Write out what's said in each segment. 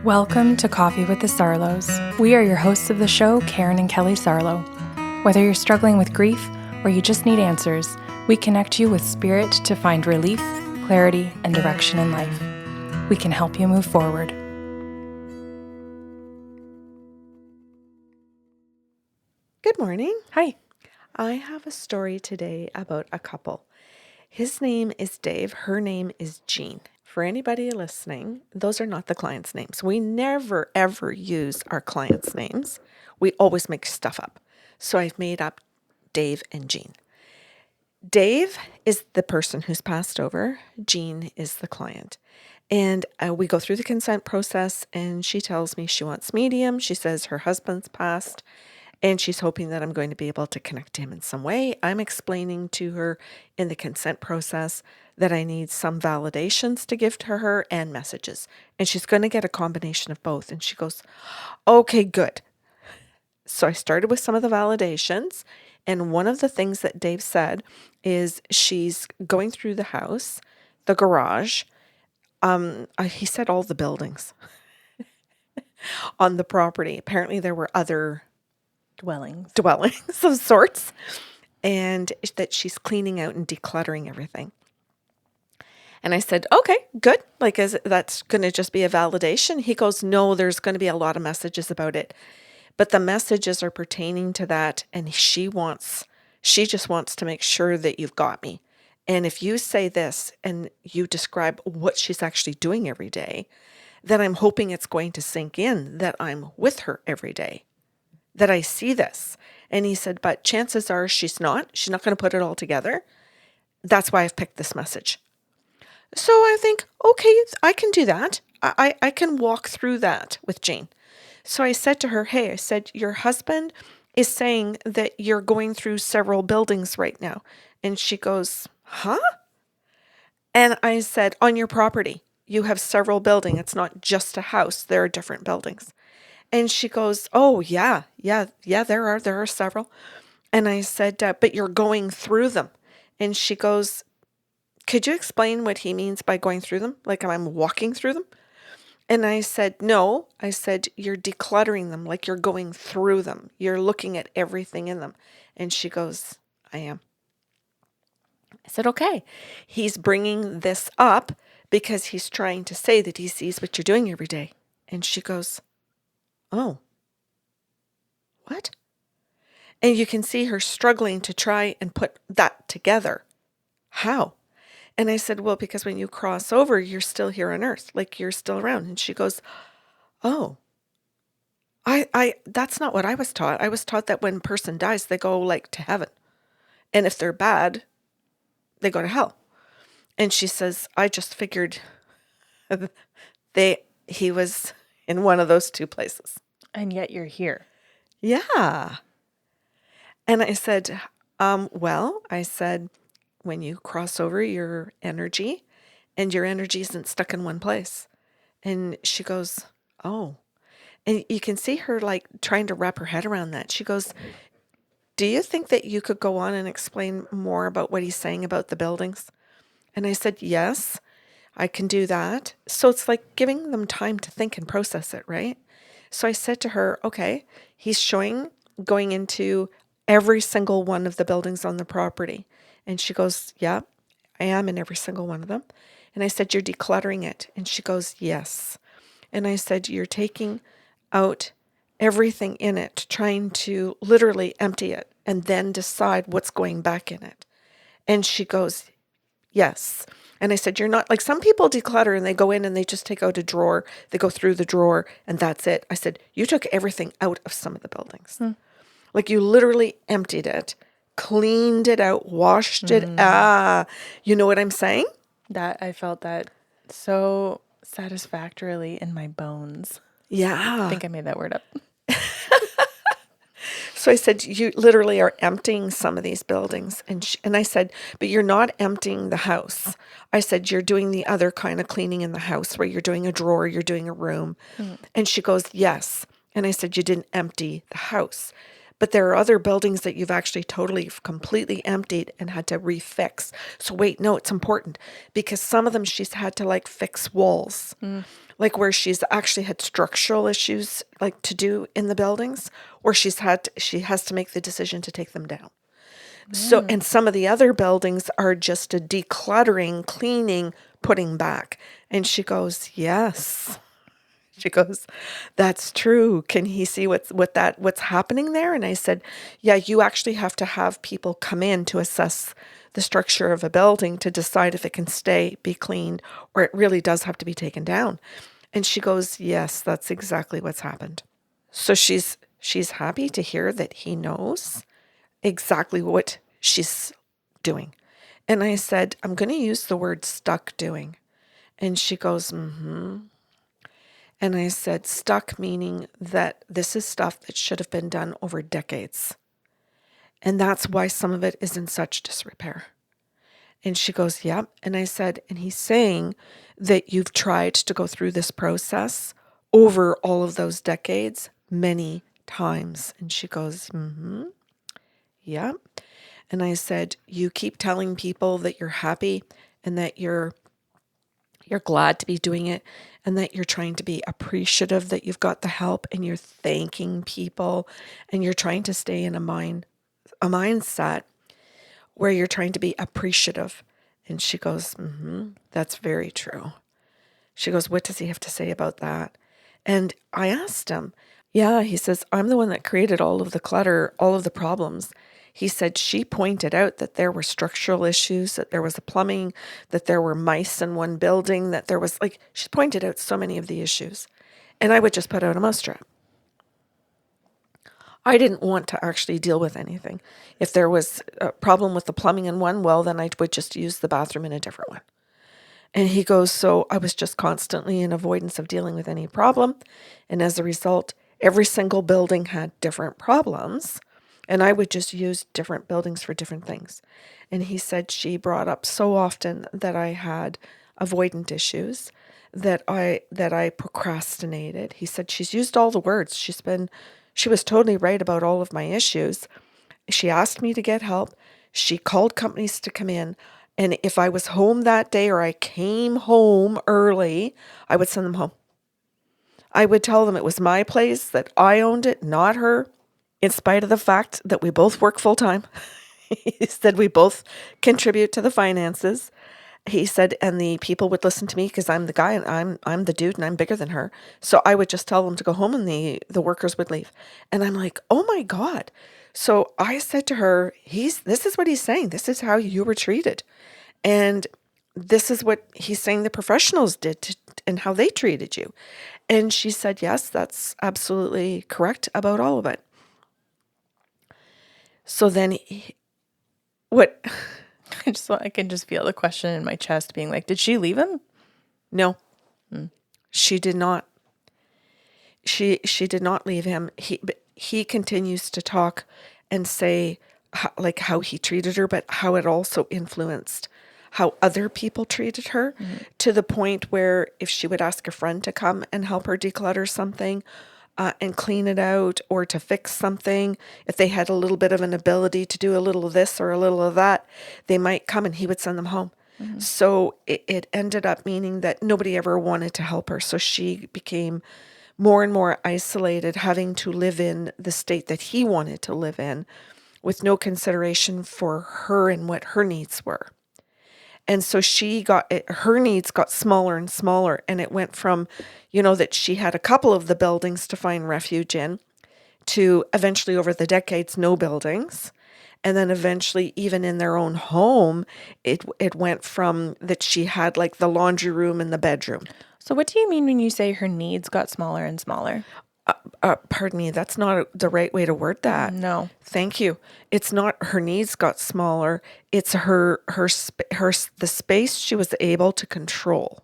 Welcome to Coffee with the Sarlos. We are your hosts of the show, Karen and Kelly Sarlo. Whether you're struggling with grief or you just need answers, we connect you with spirit to find relief, clarity, and direction in life. We can help you move forward. Good morning. Hi. I have a story today about a couple. His name is Dave. Her name is Jean. For anybody listening, those are not the clients' names. We never, ever use our clients' names. We always make stuff up. So I've made up Dave and Jean. Dave is the person who's passed over. Jean is the client. And we go through the consent process and she tells me she wants medium. She says her husband's passed and she's hoping that I'm going to be able to connect to him in some way. I'm explaining to her in the consent process that I need some validations to give to her and messages. And she's going to get a combination of both. And she goes, okay, good. So I started with some of the validations. And one of the things that Dave said is she's going through the house, the garage. He said all the buildings on the property. Apparently there were other Dwellings of sorts, and that she's cleaning out and decluttering everything. And I said, okay, good. Like, that's going to just be a validation? He goes, no, there's going to be a lot of messages about it. But the messages are pertaining to that. And she just wants to make sure that you've got me. And if you say this and you describe what she's actually doing every day, then I'm hoping it's going to sink in that I'm with her every day, that I see this. And he said, but chances are she's not going to put it all together. That's why I've picked this message. So I think, okay, I can do that. I can walk through that with Jane. So I said to her, hey, I said, your husband is saying that you're going through several buildings right now. And she goes, huh? And I said, on your property, you have several buildings. It's not just a house. There are different buildings. And she goes, oh, yeah, there are several. And I said, but you're going through them. And she goes, could you explain what he means by going through them? Like I'm walking through them? And I said, no. I said, you're decluttering them, like you're going through them. You're looking at everything in them. And she goes, I am. I said, okay. He's bringing this up because he's trying to say that he sees what you're doing every day. And she goes, oh, what? And you can see her struggling to try and put that together. How? And I said, well, because when you cross over, you're still here on earth, like you're still around. And she goes, oh, that's not what I was taught. I was taught that when a person dies, they go like to heaven. And if they're bad, they go to hell. And she says, I just figured he was in one of those two places. And yet you're here. Yeah. And I said, I said, when you cross over your energy and your energy isn't stuck in one place. And she goes, oh, and you can see her like trying to wrap her head around that. She goes, do you think that you could go on and explain more about what he's saying about the buildings? And I said, yes, I can do that. So it's like giving them time to think and process it, right? So I said to her, okay, he's showing going into every single one of the buildings on the property. And she goes, yeah, I am in every single one of them. And I said, you're decluttering it. And she goes, yes. And I said, you're taking out everything in it, trying to literally empty it and then decide what's going back in it. And she goes, yes. And I said, you're not like some people declutter and they go in and they just take out a drawer. They go through the drawer and that's it. I said, you took everything out of some of the buildings. Like you literally emptied it, cleaned it out, washed it. You know what I'm saying? That I felt that so satisfactorily in my bones. Yeah. I think I made that word up. So I said, you literally are emptying some of these buildings. And I said, but you're not emptying the house. I said, you're doing the other kind of cleaning in the house where you're doing a drawer, you're doing a room. And she goes, yes. And I said, you didn't empty the house. But there are other buildings that you've actually totally, completely emptied and had to refix. So wait, no, it's important because some of them she's had to like fix walls, like where she's actually had structural issues like to do in the buildings, or she has to make the decision to take them down. So, and some of the other buildings are just a decluttering, cleaning, putting back. And she goes, yes. She goes, that's true. Can he see what's happening there? And I said, yeah, you actually have to have people come in to assess the structure of a building to decide if it can stay, be cleaned, or it really does have to be taken down. And she goes, yes, that's exactly what's happened. So she's happy to hear that he knows exactly what she's doing. And I said, I'm going to use the word stuck doing. And she goes, mm-hmm. And I said, stuck meaning that this is stuff that should have been done over decades. And that's why some of it is in such disrepair. And she goes, yep. And I said, and he's saying that you've tried to go through this process over all of those decades many times. And she goes, mm-hmm. Yeah. And I said, you keep telling people that you're happy and that you're glad to be doing it and that you're trying to be appreciative that you've got the help and you're thanking people and you're trying to stay in a mindset where you're trying to be appreciative. And she goes, mm-hmm, that's very true. She goes, what does he have to say about that? And I asked him, yeah, he says, I'm the one that created all of the clutter, all of the problems. He said she pointed out that there were structural issues, that there was a plumbing, that there were mice in one building, that there was she pointed out so many of the issues. And I would just put out a mousetrap. I didn't want to actually deal with anything. If there was a problem with the plumbing in one, well, then I would just use the bathroom in a different one. And he goes, so I was just constantly in avoidance of dealing with any problem. And as a result, every single building had different problems. And I would just use different buildings for different things. And he said she brought up so often that I had avoidant issues, that I procrastinated. He said she's used all the words. She was totally right about all of my issues. She asked me to get help. She called companies to come in. And if I was home that day or I came home early, I would send them home. I would tell them it was my place, that I owned it, not her, in spite of the fact that we both work full time. He said we both contribute to the finances. He said, and the people would listen to me because I'm the guy and I'm the dude and I'm bigger than her. So I would just tell them to go home and the workers would leave. And I'm like, oh my God. So I said to her, this is what he's saying. This is how you were treated. And this is what he's saying the professionals did and how they treated you. And she said, yes, that's absolutely correct about all of it. So then what? I can just feel the question in my chest being like, did she leave him? No, she did not. She did not leave him. He continues to talk and say how he treated her, but how it also influenced how other people treated her, to the point where if she would ask a friend to come and help her declutter something and clean it out, or to fix something, if they had a little bit of an ability to do a little of this or a little of that, they might come and he would send them home. So it ended up meaning that nobody ever wanted to help her. So she became more and more isolated, having to live in the state that he wanted to live in, with no consideration for her and what her needs were. And so her needs got smaller and smaller. And it went from, that she had a couple of the buildings to find refuge in, to eventually over the decades, no buildings. And then eventually, even in their own home, it went from that she had like the laundry room and the bedroom. So what do you mean when you say her needs got smaller and smaller? Pardon me, that's not the right way to word that. No. Thank you. It's not her needs got smaller. It's the space she was able to control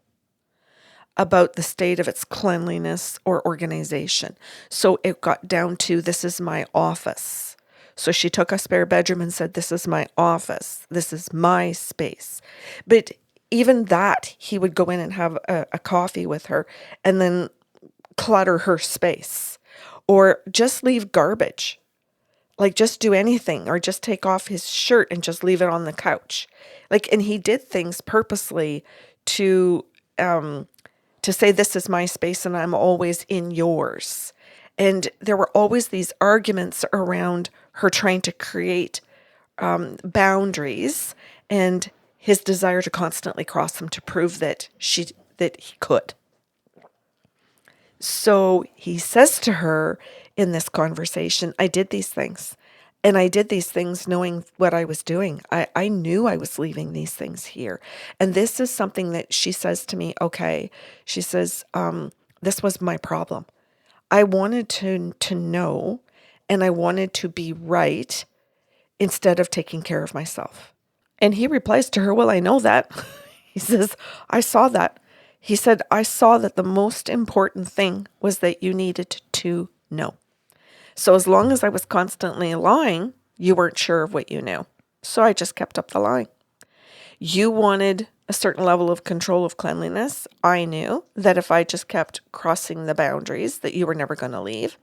about the state of its cleanliness or organization. So it got down to, this is my office. So she took a spare bedroom and said, this is my office. This is my space. But even that, he would go in and have a coffee with her and then clutter her space, or just leave garbage Like, just do anything, or just take off his shirt and just leave it on the couch. Like, and he did things purposely to say, this is my space and I'm always in yours. And there were always these arguments around her trying to create boundaries, and his desire to constantly cross them to prove that he could. So he says to her in this conversation, I did these things. And I did these things knowing what I was doing. I knew I was leaving these things here. And this is something that she says to me, okay. She says, this was my problem. I wanted to know, and I wanted to be right instead of taking care of myself. And he replies to her, well, I know that. He says, I saw that. He said, I saw that the most important thing was that you needed to know. So as long as I was constantly lying, you weren't sure of what you knew. So I just kept up the lying. You wanted a certain level of control of cleanliness. I knew that if I just kept crossing the boundaries, that you were never going to leave,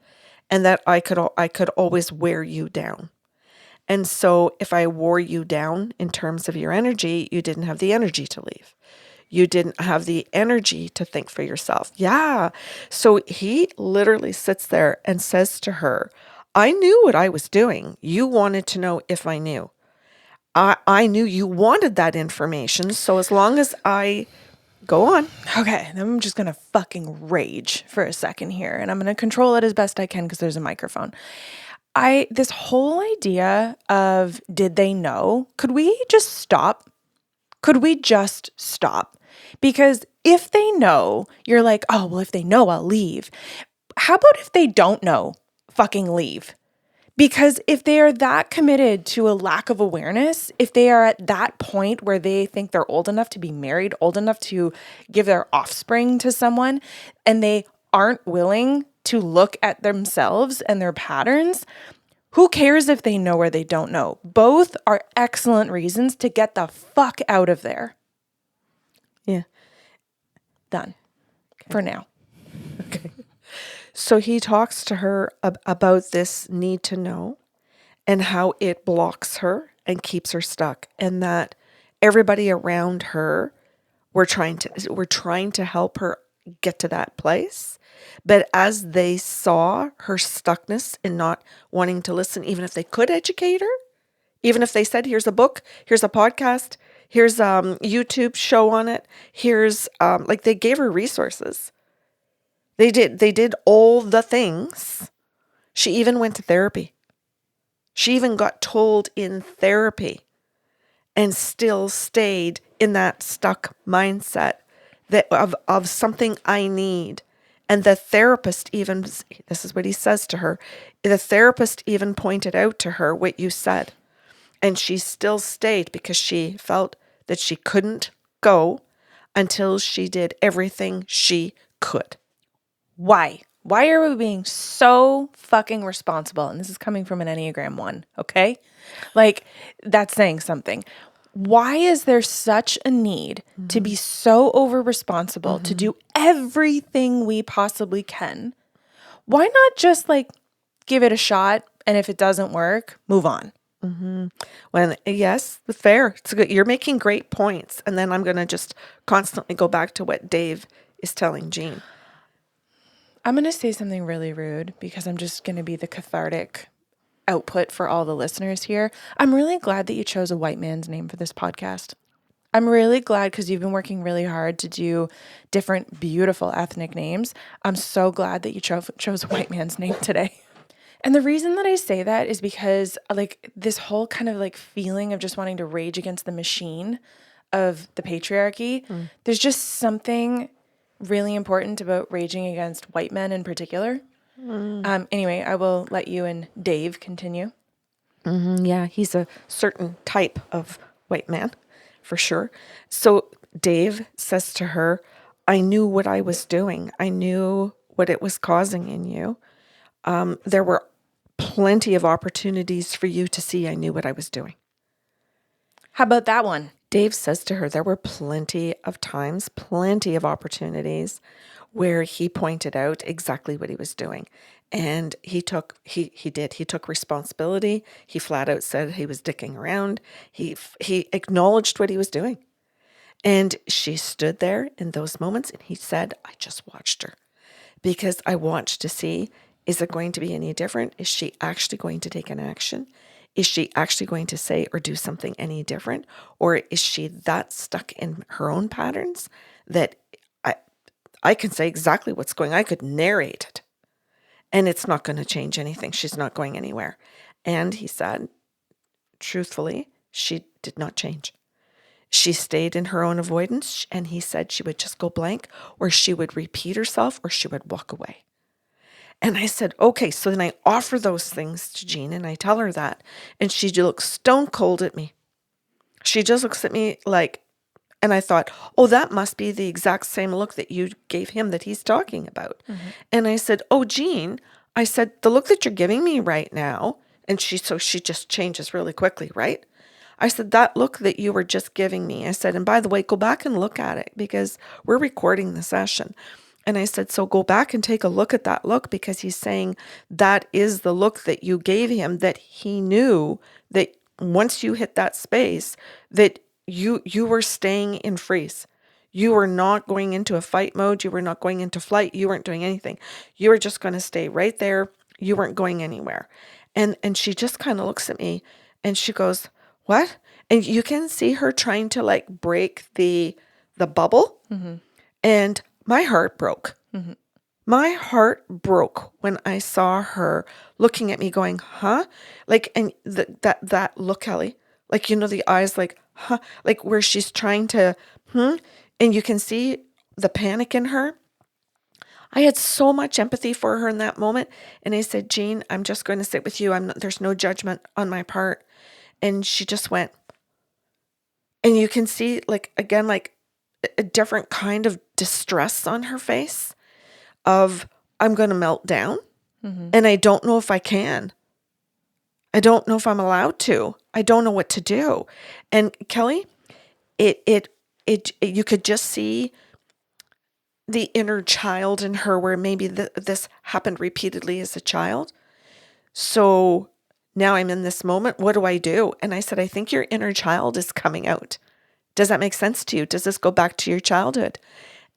and that I could always wear you down. And so if I wore you down in terms of your energy, you didn't have the energy to leave. You didn't have the energy to think for yourself. Yeah. So he literally sits there and says to her, I knew what I was doing. You wanted to know if I knew. I knew you wanted that information. So as long as I go on. Okay, then I'm just going to fucking rage for a second here, and I'm going to control it as best I can because there's a microphone. This whole idea of did they know? Could we just stop? Could we just stop? Because if they know, you're like, oh, well, if they know, I'll leave. How about if they don't know? Fucking leave. Because if they are that committed to a lack of awareness, if they are at that point where they think they're old enough to be married, old enough to give their offspring to someone, and they aren't willing to look at themselves and their patterns, who cares if they know or they don't know? Both are excellent reasons to get the fuck out of there. Yeah. Done. Okay. For now. Okay. So he talks to her about this need to know and how it blocks her and keeps her stuck, and that everybody around her were trying to help her get to that place. But as they saw her stuckness and not wanting to listen, even if they could educate her, even if they said, here's a book, here's a podcast, here's a YouTube show on it, here's like they gave her resources. They did all the things. She even went to therapy. She even got told in therapy and still stayed in that stuck mindset that of something I need. And the therapist even, this is what he says to her, the therapist even pointed out to her what you said. And she still stayed because she felt that she couldn't go until she did everything she could. Why? Why are we being so fucking responsible? And this is coming from an Enneagram 1, okay? Like, that's saying something. Why is there such a need to be so over-responsible, to do everything we possibly can? Why not just, like, give it a shot, and if it doesn't work, move on? Well, yes, fair. It's good. You're making great points. And then I'm going to just constantly go back to what Dave is telling Jean. I'm going to say something really rude because I'm just going to be the cathartic output for all the listeners here. I'm really glad that you chose a white man's name for this podcast. I'm really glad because you've been working really hard to do different beautiful ethnic names. I'm so glad that you chose a white man's name today. And the reason that I say that is because like this whole kind of like feeling of just wanting to rage against the machine of the patriarchy, there's just something really important about raging against white men in particular. Anyway, I will let you and Dave continue. Yeah, he's a certain type of white man, for sure. So Dave says to her, I knew what I was doing. I knew what it was causing in you. There were plenty of opportunities for you to see I knew what I was doing. How about that one? Dave says to her, there were plenty of times, plenty of opportunities where he pointed out exactly what he was doing. And he took responsibility. He flat out said he was dicking around. He acknowledged what he was doing. And she stood there in those moments and he said, I just watched her because I watched to see, is it going to be any different? Is she actually going to take an action? Is she actually going to say or do something any different? Or is she that stuck in her own patterns that I can say exactly what's going on? I could narrate it and it's not going to change anything. She's not going anywhere. And he said, truthfully, she did not change. She stayed in her own avoidance, and he said she would just go blank, or she would repeat herself, or she would walk away. And I said, okay, so then I offer those things to Jean, and I tell her that, and she looks stone cold at me. She just looks at me like, and I thought, oh, that must be the exact same look that you gave him that he's talking about. Mm-hmm. And I said, oh, Jean, I said, the look that you're giving me right now, and she just changes really quickly, right? I said, that look that you were just giving me, I said, and by the way, go back and look at it because we're recording the session. And I said, so go back and take a look at that look because he's saying that is the look that you gave him, that he knew that once you hit that space, that you were staying in freeze. You were not going into a fight mode. You were not going into flight. You weren't doing anything. You were just going to stay right there. You weren't going anywhere. And she just kind of looks at me and she goes, what? And you can see her trying to like break the bubble. Mm-hmm. And my heart broke. Mm-hmm. My heart broke when I saw her looking at me going, huh? Like, and that look, Kelly, like, you know, the eyes like, huh? Like where she's trying to, and you can see the panic in her. I had so much empathy for her in that moment. And I said, Jean, I'm just going to sit with you. There's no judgment on my part. And she just went, and you can see like, again, like a different kind of distress on her face of, I'm going to melt down. Mm-hmm. And I don't know if I can. I don't know if I'm allowed to. I don't know what to do. And Kelly, you could just see the inner child in her where maybe this happened repeatedly as a child. So now I'm in this moment. What do I do? And I said, I think your inner child is coming out. Does that make sense to you? Does this go back to your childhood?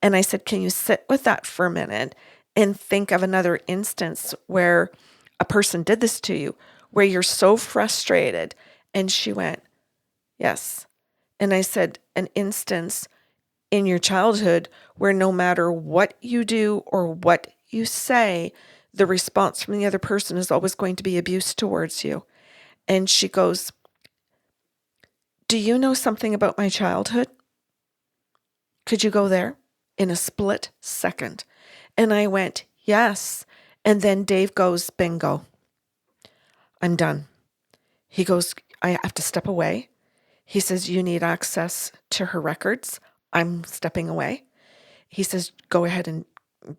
And I said, can you sit with that for a minute and think of another instance where a person did this to you, where you're so frustrated? And she went, yes. And I said, an instance in your childhood where no matter what you do or what you say, the response from the other person is always going to be abuse towards you. And she goes, do you know something about my childhood? Could you go there? In a split second. And I went, yes. And then Dave goes, bingo. I'm done. He goes, I have to step away. He says, you need access to her records. I'm stepping away. He says, go ahead and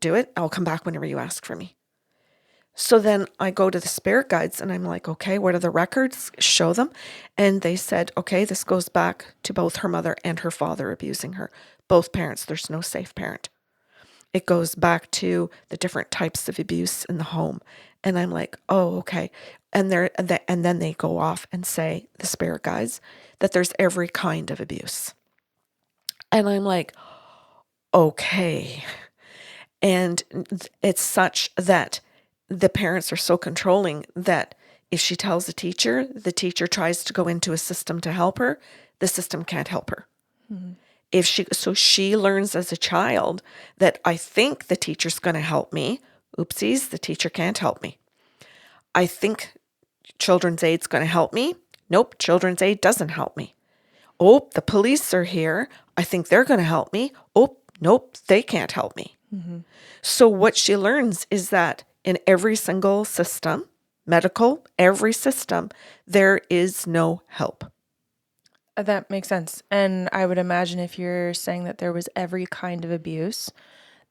do it. I'll come back whenever you ask for me. So then I go to the spirit guides and I'm like, okay, what are the records? Show them. And they said, okay, this goes back to both her mother and her father abusing her. Both parents. There's no safe parent. It goes back to the different types of abuse in the home. And I'm like, oh, okay. And then they go off and say, the spirit guides, that there's every kind of abuse. And I'm like, okay. And it's such that the parents are so controlling that if she tells the teacher tries to go into a system to help her, the system can't help her. Mm-hmm. So she learns as a child that I think the teacher's going to help me. Oopsies, the teacher can't help me. I think Children's Aid's going to help me. Nope, Children's Aid doesn't help me. Oh, the police are here. I think they're going to help me. Oh, nope, they can't help me. Mm-hmm. So what she learns is that in every single system, medical, every system, there is no help. That makes sense. And I would imagine if you're saying that there was every kind of abuse,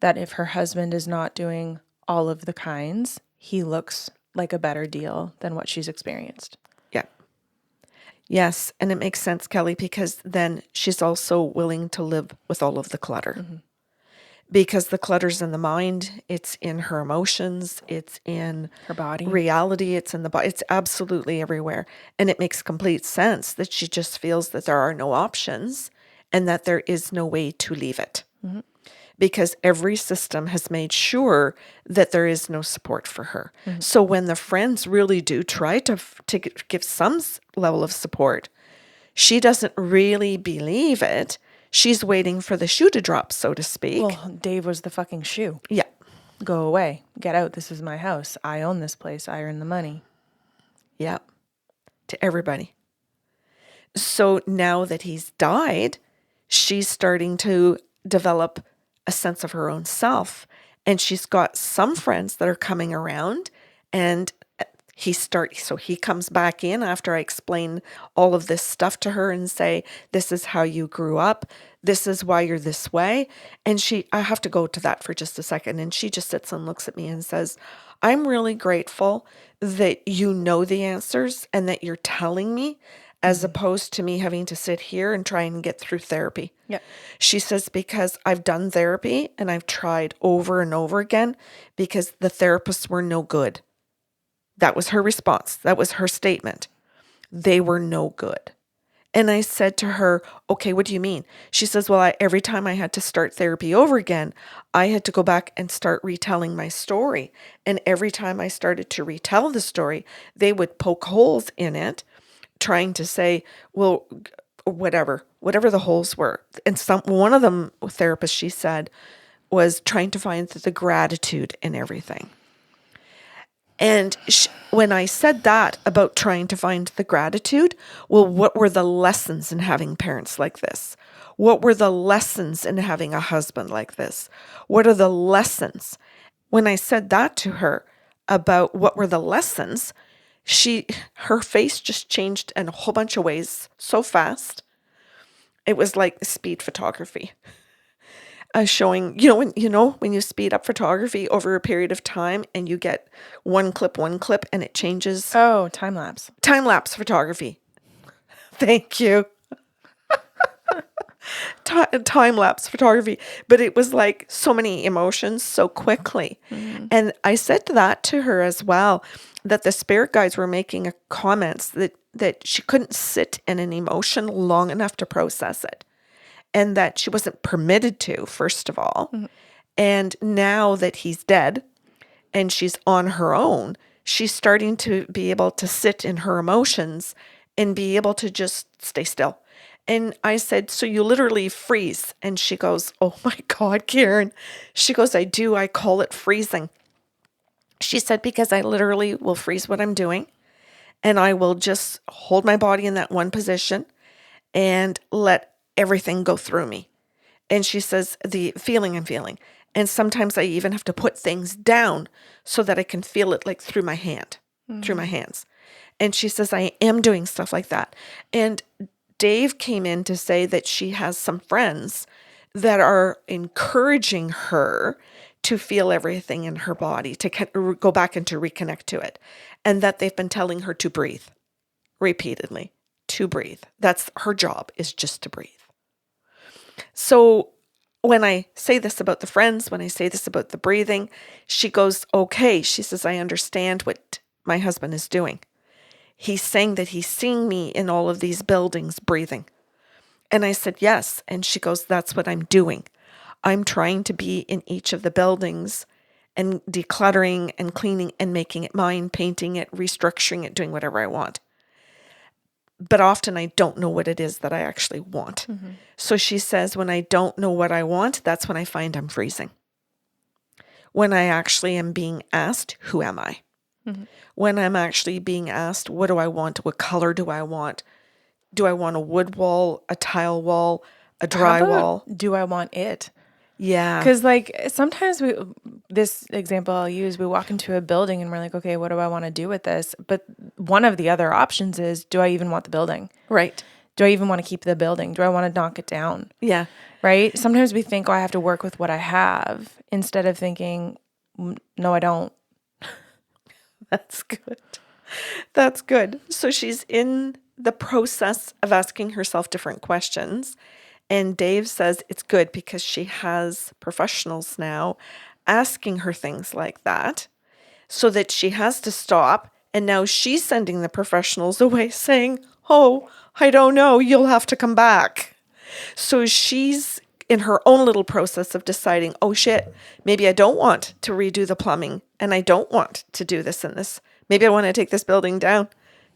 that if her husband is not doing all of the kinds, he looks like a better deal than what she's experienced. Yeah. Yes. And it makes sense, Kelly, because then she's also willing to live with all of the clutter. Mm-hmm. because the clutter's in the mind, it's in her emotions, it's in Her body. reality, it's in the body, it's absolutely everywhere. And it makes complete sense that she just feels that there are no options and that there is no way to leave it. Because every system has made sure that there is no support for her. So when the friends really do try to give some level of support, she doesn't really believe it. She's waiting for the shoe to drop, so to speak. Well, Dave was the fucking shoe. Yeah. Go away. Get out. This is my house. I own this place. I earn the money. Yeah. To everybody. So now that he's died, she's starting to develop a sense of her own self. And she's got some friends that are coming around, and so he comes back in after I explain all of this stuff to her and say, this is how you grew up. This is why you're this way. And I have to go to that for just a second. And she just sits and looks at me and says, I'm really grateful that you know the answers and that you're telling me, as opposed to me having to sit here and try and get through therapy. Yeah. She says, because I've done therapy and I've tried over and over again because the therapists were no good. That was her response. That was her statement. They were no good. And I said to her, okay, what do you mean? She says, well, every time I had to start therapy over again, I had to go back and start retelling my story. And every time I started to retell the story, they would poke holes in it, trying to say, well, whatever the holes were. And one of them, therapist, she said, was trying to find the gratitude in everything. And when I said that about trying to find the gratitude, well, what were the lessons in having parents like this? What were the lessons in having a husband like this? What are the lessons? When I said that to her about what were the lessons, her face just changed in a whole bunch of ways so fast. It was like speed photography. Showing, when you speed up photography over a period of time and you get one clip and it changes. Oh, time lapse. Time lapse photography. Thank you. Time lapse photography. But it was like so many emotions so quickly. And I said that to her as well, that the spirit guides were making comments that she couldn't sit in an emotion long enough to process it. And that she wasn't permitted to, first of all. And now that he's dead and she's on her own, she's starting to be able to sit in her emotions and be able to just stay still. And I said, so you literally freeze. And she goes, oh my God, Karen. She goes, I do. I call it freezing. She said, because I literally will freeze what I'm doing and I will just hold my body in that one position and let everything go through me. And she says, the feeling I'm feeling. And sometimes I even have to put things down so that I can feel it like through my hands. And she says, I am doing stuff like that. And Dave came in to say that she has some friends that are encouraging her to feel everything in her body, to go back and to reconnect to it. And that they've been telling her to breathe repeatedly, to breathe. That's her job, is just to breathe. So when I say this about the friends, when I say this about the breathing, she goes, okay. She says, I understand what my husband is doing. He's saying that he's seeing me in all of these buildings breathing. And I said, yes. And she goes, that's what I'm doing. I'm trying to be in each of the buildings and decluttering and cleaning and making it mine, painting it, restructuring it, doing whatever I want. But often I don't know what it is that I actually want. So she says, when I don't know what I want, that's when I find I'm freezing. When I actually am being asked, who am I? When I'm actually being asked, what do I want? What color do I want? Do I want a wood wall, a tile wall, a dry wall? Do I want it? Yeah. Because sometimes this example I'll use, we walk into a building and we're like, okay, what do I want to do with this? But one of the other options is, do I even want the building? Right. Do I even want to keep the building? Do I want to knock it down? Yeah. Right? Sometimes we think, oh, I have to work with what I have, instead of thinking, no, I don't. That's good. That's good. So she's in the process of asking herself different questions And Dave says it's good because she has professionals now asking her things like that, so that she has to stop. And now she's sending the professionals away saying, oh, I don't know, you'll have to come back. So she's in her own little process of deciding, oh shit, maybe I don't want to redo the plumbing and I don't want to do this and this. Maybe I want to take this building down.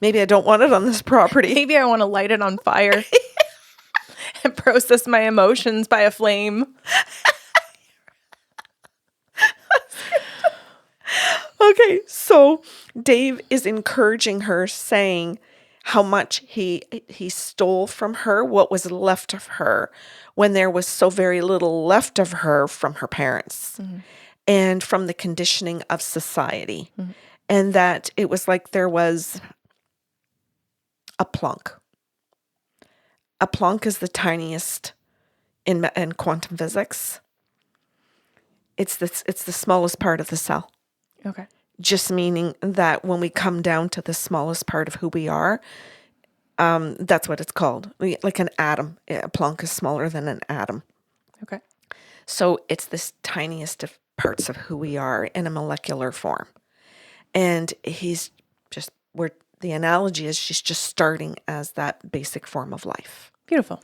Maybe I don't want it on this property. Maybe I want to light it on fire and process my emotions by a flame. Okay, so Dave is encouraging her, saying how much he stole from her, what was left of her, when there was so very little left of her from her parents and from the conditioning of society. And that it was like there was a plunk. A plunk is the tiniest in quantum physics. It's the smallest part of the cell. Okay. Just meaning that when we come down to the smallest part of who we are, that's what it's called. Like an atom. A Planck is smaller than an atom. Okay. So it's this tiniest of parts of who we are in a molecular form. And the analogy is she's just starting as that basic form of life. Beautiful.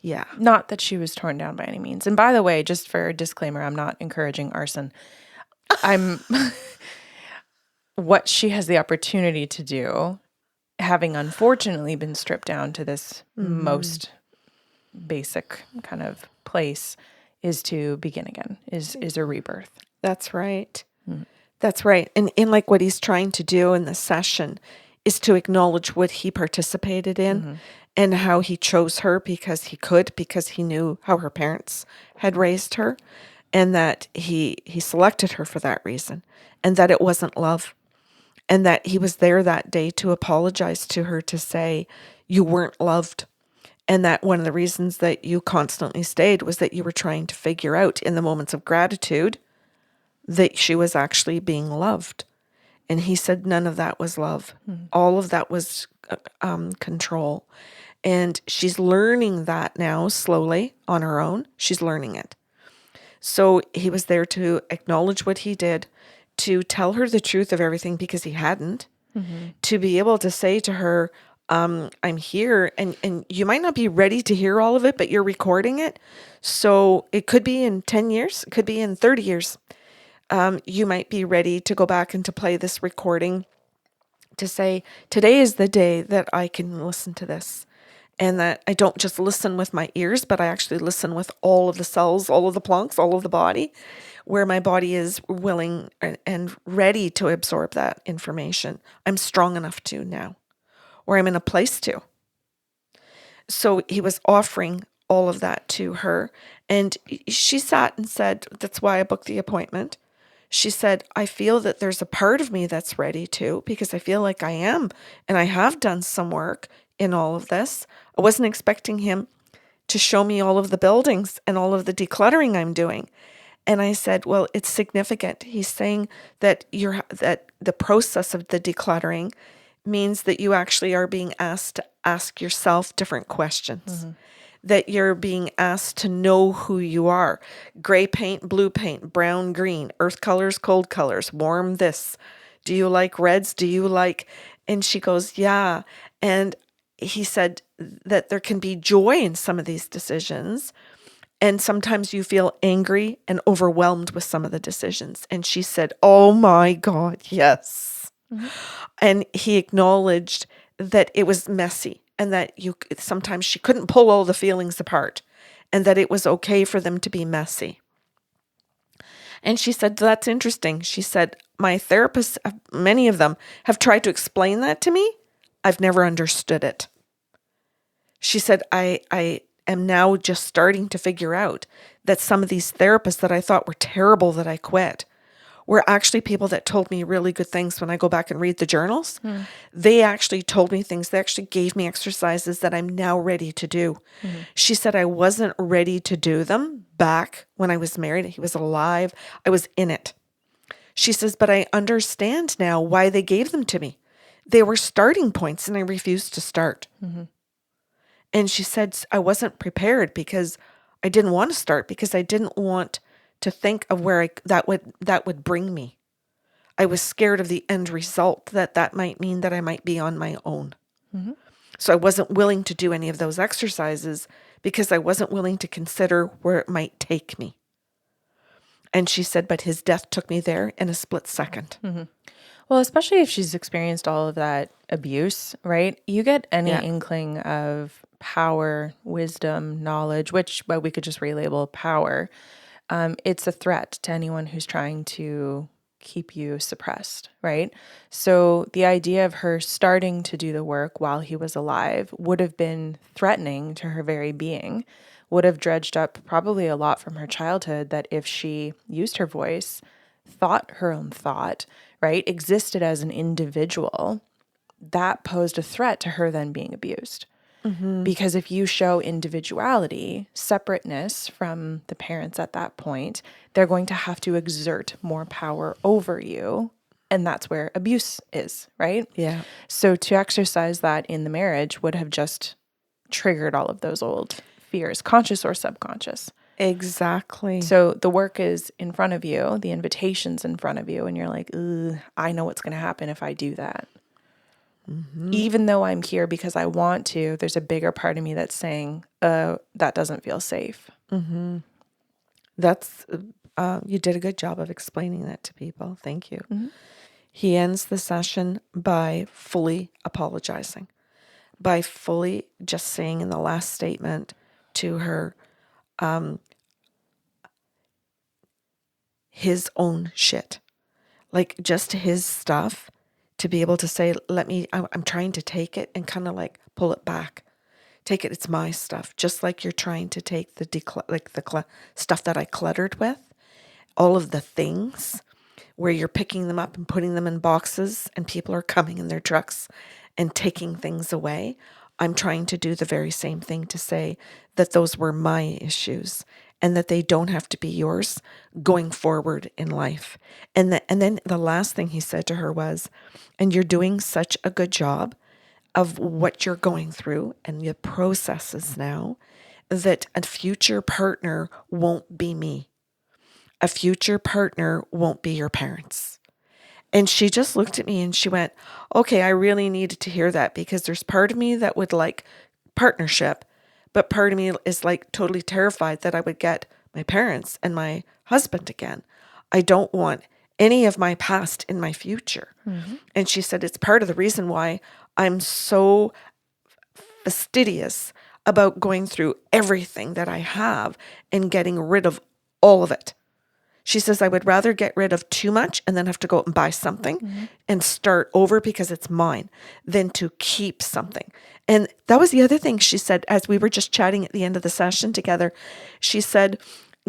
Yeah. Not that she was torn down by any means. And by the way, just for a disclaimer, I'm not encouraging arson. I'm what she has the opportunity to do, having unfortunately been stripped down to this most basic kind of place, is to begin again, is a rebirth. That's right. That's right. And in like what he's trying to do in the session is to acknowledge what he participated in and how he chose her because he knew how her parents had raised her, and that he selected her for that reason, and that it wasn't love, and that he was there that day to apologize to her, to say you weren't loved. And that one of the reasons that you constantly stayed was that you were trying to figure out in the moments of gratitude that she was actually being loved. And he said none of that was love. All of that was control. And she's learning that now slowly on her own. She's learning it. So he was there to acknowledge what he did, to tell her the truth of everything because he hadn't, to be able to say to her, I'm here, and you might not be ready to hear all of it, but you're recording it. So it could be in 10 years, it could be in 30 years. You might be ready to go back and to play this recording, to say, today is the day that I can listen to this. And that I don't just listen with my ears, but I actually listen with all of the cells, all of the plunks, all of the body, where my body is willing and ready to absorb that information. I'm strong enough to now, or I'm in a place to. So he was offering all of that to her. And she sat and said, that's why I booked the appointment. She said, I feel that there's a part of me that's ready to, because I feel like I am. And I have done some work in all of this. I wasn't expecting him to show me all of the buildings and all of the decluttering I'm doing. And I said, well, it's significant. He's saying that that the process of the decluttering means that you actually are being asked to ask yourself different questions. That you're being asked to know who you are. Gray paint, blue paint, brown, green, earth colors, cold colors, warm this. Do you like reds? Do you like... And she goes, yeah. And he said that there can be joy in some of these decisions. And sometimes you feel angry and overwhelmed with some of the decisions. And she said, oh my God, yes. And he acknowledged that it was messy, and that sometimes she couldn't pull all the feelings apart, and that it was okay for them to be messy. And she said, that's interesting. She said, my therapists, many of them, have tried to explain that to me. I've never understood it. She said, I am now just starting to figure out that some of these therapists that I thought were terrible that I quit were actually people that told me really good things. When I go back and read the journals, they actually told me things. They actually gave me exercises that I'm now ready to do. She said, I wasn't ready to do them back when I was married. He was alive. I was in it. She says, but I understand now why they gave them to me. They were starting points and I refused to start. And she said, I wasn't prepared because I didn't want to start, because I didn't want to think of where that would bring me. I was scared of the end result, that might mean that I might be on my own. Mm-hmm. So I wasn't willing to do any of those exercises because I wasn't willing to consider where it might take me. And she said, but his death took me there in a split second. Mm-hmm. Well, especially if she's experienced all of that abuse, right? You get any inkling of power, wisdom, knowledge, which we could just relabel power. It's a threat to anyone who's trying to keep you suppressed, right? So the idea of her starting to do the work while he was alive would have been threatening to her very being, would have dredged up probably a lot from her childhood that if she used her voice, thought her own thought, right, existed as an individual, that posed a threat to her then being abused. Mm-hmm. Because if you show individuality, separateness from the parents at that point, they're going to have to exert more power over you. And that's where abuse is, right? Yeah. So to exercise that in the marriage would have just triggered all of those old fears, conscious or subconscious. Exactly. So the work is in front of you, the invitation's in front of you, and you're like, I know what's going to happen if I do that. Mm-hmm. Even though I'm here because I want to, there's a bigger part of me that's saying, that doesn't feel safe. Mm-hmm. That's, you did a good job of explaining that to people. Thank you. Mm-hmm. He ends the session by fully apologizing, by fully just saying in the last statement to her, his own shit, like just his stuff, to be able to say, I'm trying to take it and kind of like pull it back. Take it, it's my stuff. Just like you're trying to take the stuff that I cluttered with, all of the things where you're picking them up and putting them in boxes and people are coming in their trucks and taking things away. I'm trying to do the very same thing to say that those were my issues and that they don't have to be yours going forward in life. And then the last thing he said to her was, and you're doing such a good job of what you're going through and the processes now, that a future partner won't be me. A future partner won't be your parents. And she just looked at me and she went, okay, I really needed to hear that, because there's part of me that would like partnership, but part of me is like totally terrified that I would get my parents and my husband again. I don't want any of my past in my future. Mm-hmm. And she said, it's part of the reason why I'm so fastidious about going through everything that I have and getting rid of all of it. She says, I would rather get rid of too much and then have to go out and buy something and start over because it's mine, than to keep something. And that was the other thing she said as we were just chatting at the end of the session together. She said,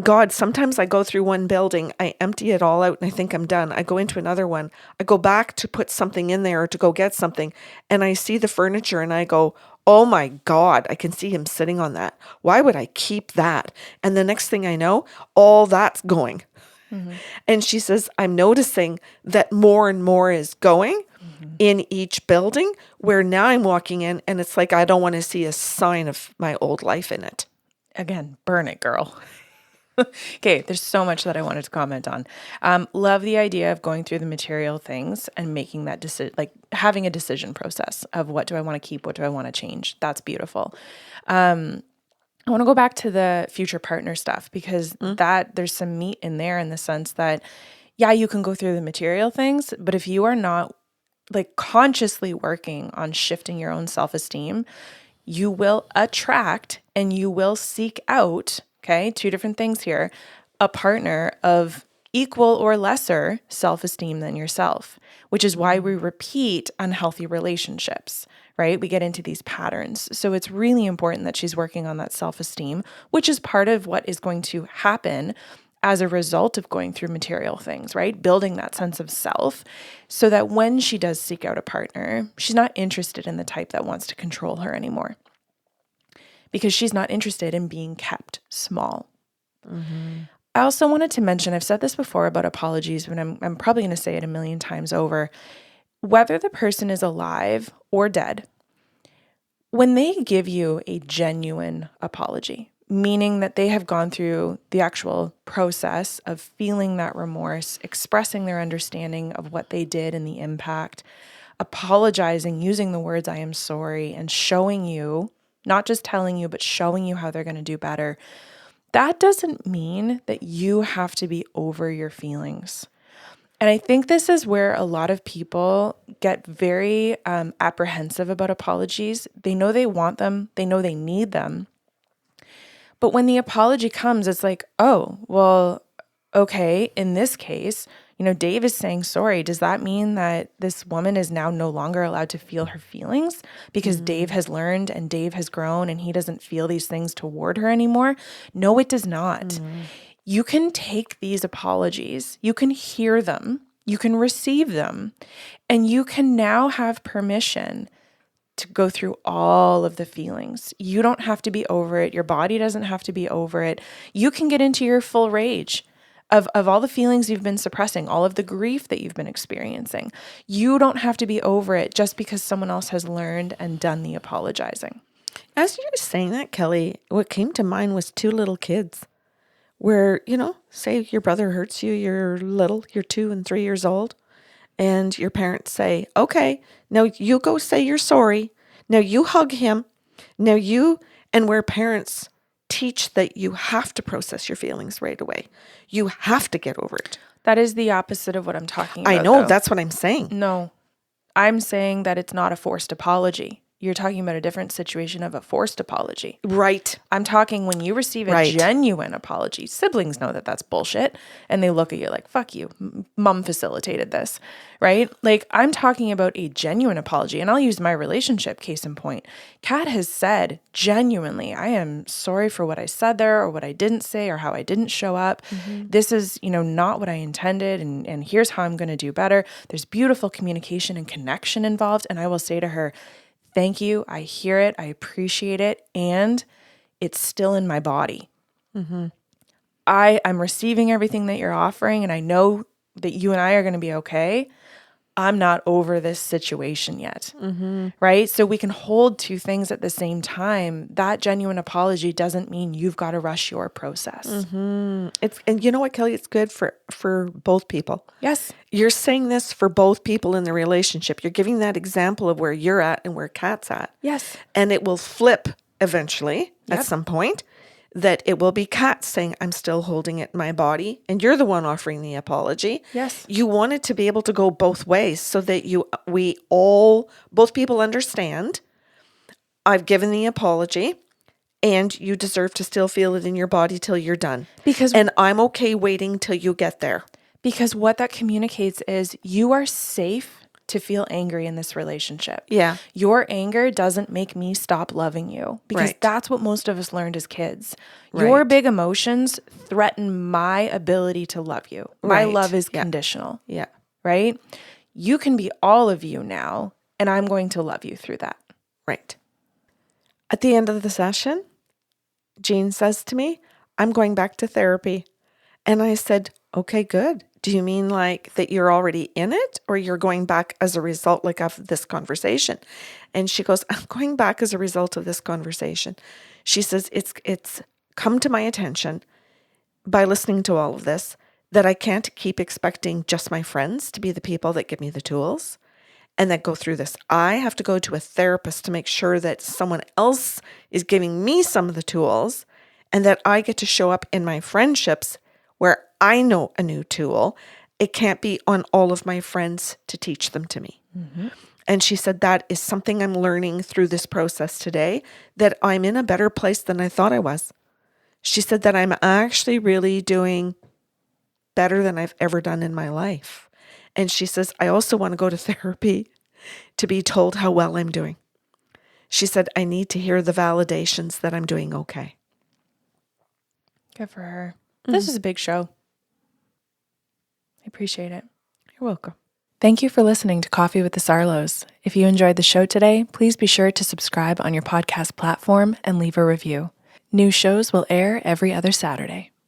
God, sometimes I go through one building, I empty it all out and I think I'm done. I go into another one. I go back to put something in there or to go get something, and I see the furniture and I go, oh my God, I can see him sitting on that. Why would I keep that? And the next thing I know, all that's going. Mm-hmm. And she says, I'm noticing that more and more is going in each building, where now I'm walking in and it's like, I don't want to see a sign of my old life in it. Again, burn it, girl. Okay, there's so much that I wanted to comment on. Love the idea of going through the material things and making that decision, like having a decision process of what do I want to keep, what do I want to change. That's beautiful. I want to go back to the future partner stuff, because that there's some meat in there, in the sense that, yeah, you can go through the material things, but if you are not like consciously working on shifting your own self-esteem, you will attract and you will seek out, okay, two different things here, a partner of equal or lesser self-esteem than yourself, which is why we repeat unhealthy relationships, right? We get into these patterns. So it's really important that she's working on that self-esteem, which is part of what is going to happen as a result of going through material things, right? Building that sense of self, so that when she does seek out a partner, she's not interested in the type that wants to control her anymore, because she's not interested in being kept small. Mm-hmm. I also wanted to mention, I've said this before about apologies, but I'm probably going to say it a million times over. Whether the person is alive or dead, When they give you a genuine apology, meaning that they have gone through the actual process of feeling that remorse, expressing their understanding of what they did and the impact, apologizing, using the words, I am sorry, and showing you, not just telling you, but showing you how they're going to do better, that doesn't mean that you have to be over your feelings. And I think this is where a lot of people get very apprehensive about apologies. They know they want them, they know they need them. But when the apology comes, it's like, oh, well, okay, in this case, Dave is saying sorry. Does that mean that this woman is now no longer allowed to feel her feelings because Dave has learned and Dave has grown and he doesn't feel these things toward her anymore? No, it does not. You can take these apologies, you can hear them, you can receive them, and you can now have permission to go through all of the feelings. You don't have to be over it. Your body doesn't have to be over it. You can get into your full rage of all the feelings you've been suppressing, all of the grief that you've been experiencing. You don't have to be over it just because someone else has learned and done the apologizing. As you were saying that, Kelly, what came to mind was two little kids where, say your brother hurts you, you're little, you're 2 and 3 years old, and your parents say, okay, now you go say you're sorry. Now you hug him. And where parents teach that you have to process your feelings right away. You have to get over it. That is the opposite of what I'm talking about. I know, though. that's what I'm saying. No, I'm saying that it's not a forced apology. You're talking about a different situation of a forced apology. Right. I'm talking when you receive a genuine apology. Siblings know that that's bullshit. And they look at you like, fuck you. Mom facilitated this, right? Like, I'm talking about a genuine apology. And I'll use my relationship case in point. Kat has said genuinely, I am sorry for what I said there or what I didn't say or how I didn't show up. This is, not what I intended. And here's how I'm going to do better. There's beautiful communication and connection involved. And I will say to her, thank you. I hear it. I appreciate it. And it's still in my body. I'm receiving everything that you're offering. And I know that you and I are going to be okay. I'm not over this situation yet. Right? So we can hold two things at the same time. That genuine apology doesn't mean you've got to rush your process. And you know what, Kelly? It's good for both people. Yes. You're saying this for both people in the relationship. You're giving that example of where you're at and where Kat's at. Yes. And it will flip eventually at some point that it will be Kat saying, I'm still holding it in my body. And you're the one offering the apology. Yes. You want it to be able to go both ways so that both people understand I've given the apology and you deserve to still feel it in your body till you're done. And I'm okay waiting till you get there. Because what that communicates is you are safe to feel angry in this relationship. Yeah. Your anger doesn't make me stop loving you because that's what most of us learned as kids. Your big emotions threaten my ability to love you. My love is conditional. Yeah. Right? You can be all of you now, and I'm going to love you through that. Right. At the end of the session, Jean says to me, I'm going back to therapy. And I said, okay, good. Do you mean like that you're already in it or you're going back as a result like of this conversation? And she goes, I'm going back as a result of this conversation. She says, it's come to my attention by listening to all of this that I can't keep expecting just my friends to be the people that give me the tools and that go through this. I have to go to a therapist to make sure that someone else is giving me some of the tools and that I get to show up in my friendships where I know a new tool. It can't be on all of my friends to teach them to me. And she said, that is something I'm learning through this process today, that I'm in a better place than I thought I was. She said that I'm actually really doing better than I've ever done in my life. And she says, I also want to go to therapy to be told how well I'm doing. She said, I need to hear the validations that I'm doing okay. Good for her. This is a big show. I appreciate it. You're welcome. Thank you for listening to Coffee with the Sarlos. If you enjoyed the show today, please be sure to subscribe on your podcast platform and leave a review. New shows will air every other Saturday.